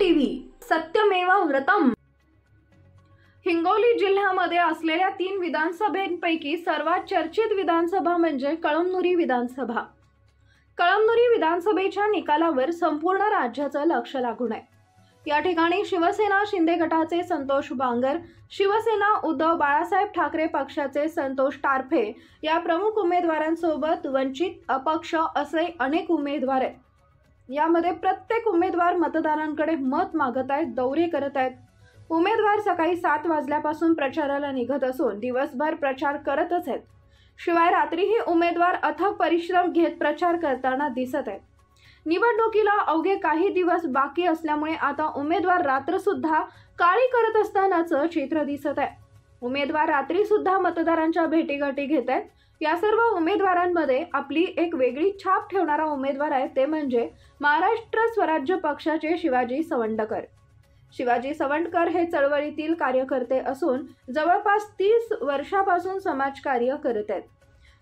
TV सत्यमेव व्रतम। हिंगोली जिल्ह्यामध्ये असलेल्या 3 विधानसभांपैकी सर्वात चर्चित विधानसभा म्हणजे कळमनुरी विधानसभा। कळमनुरी विधानसभेच्या निकालावर संपूर्ण राज्याचं लक्ष लागून आहे। या ठिकाणी शिवसेना शिंदे गटाचे संतोष बांगर, शिवसेना उद्धव बाळासाहेब ठाकरे पक्षाचे संतोष टारफे या प्रमुख उमेदवारांसोबत वंचित, अपक्ष असे अनेक उमेदवार आहेत। यामध्ये प्रत्येक उमेदवार मतदारांकडे मत मागत आहेत, दौरे करत आहेत। उमेदवार सकाळी 7 वाजल्यापासून प्रचाराला निघत असून दिवसभर प्रचार करतच आहेत। शिवाय रात्रीही उमेदवार अथक परिश्रम घेत प्रचार करताना दिसत आहेत। निवडणुकीला अवघे काही दिवस बाकी असल्यामुळे आता उमेदवार रात्र सुद्धा काळी करत असतानाचं चित्र दिसत आहे। उमेदवार रात्री सुद्धा मतदारांच्या भेटीगाठी घेत आहेत। या सर्व उमेदवारांमध्ये आपली एक वेगळी छाप ठेवणारा उमेदवार आहे, ते म्हणजे महाराष्ट्र स्वराज्य पक्षाचे शिवाजी सवंडकर। शिवाजी सवंडकर हे चळवळीतील कार्यकर्ते असून जवळपास 30 वर्षापासून समाजकार्य करत आहेत।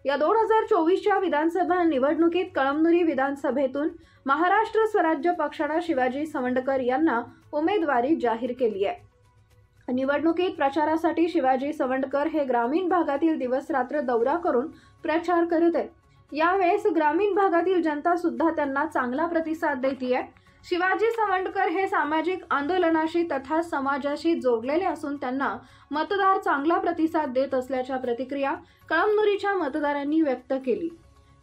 या 2024च्या विधानसभा निवडणुकीत कळमनुरी विधानसभेतून महाराष्ट्र स्वराज्य पक्षाने शिवाजी सवंडकर यांना उमेदवारी जाहीर केली आहे। निवडणुकीत प्रचारासाठी शिवाजी सवंडकर हे ग्रामीण भागातील दिवस रात्र दौरा करून प्रचार करत आहेत। यावेळेस ग्रामीण भागातील जनता सुद्धा त्यांना चांगला प्रतिसाद देते आहे। शिवाजी सवंडकर हे सामाजिक आंदोलनाशी तथा समाजाशी जोडलेले असून त्यांना मतदार चांगला प्रतिसाद देत असल्याच्या प्रतिक्रिया कळमनुरीच्या मतदारांनी व्यक्त केली।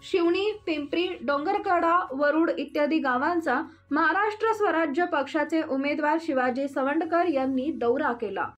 शिवणी, पिंपरी, डोंगरकडा, वरुड इत्यादी गावांचा महाराष्ट्र स्वराज्य पक्षाचे उमेदवार शिवाजी सवंडकर यांनी दौरा केला।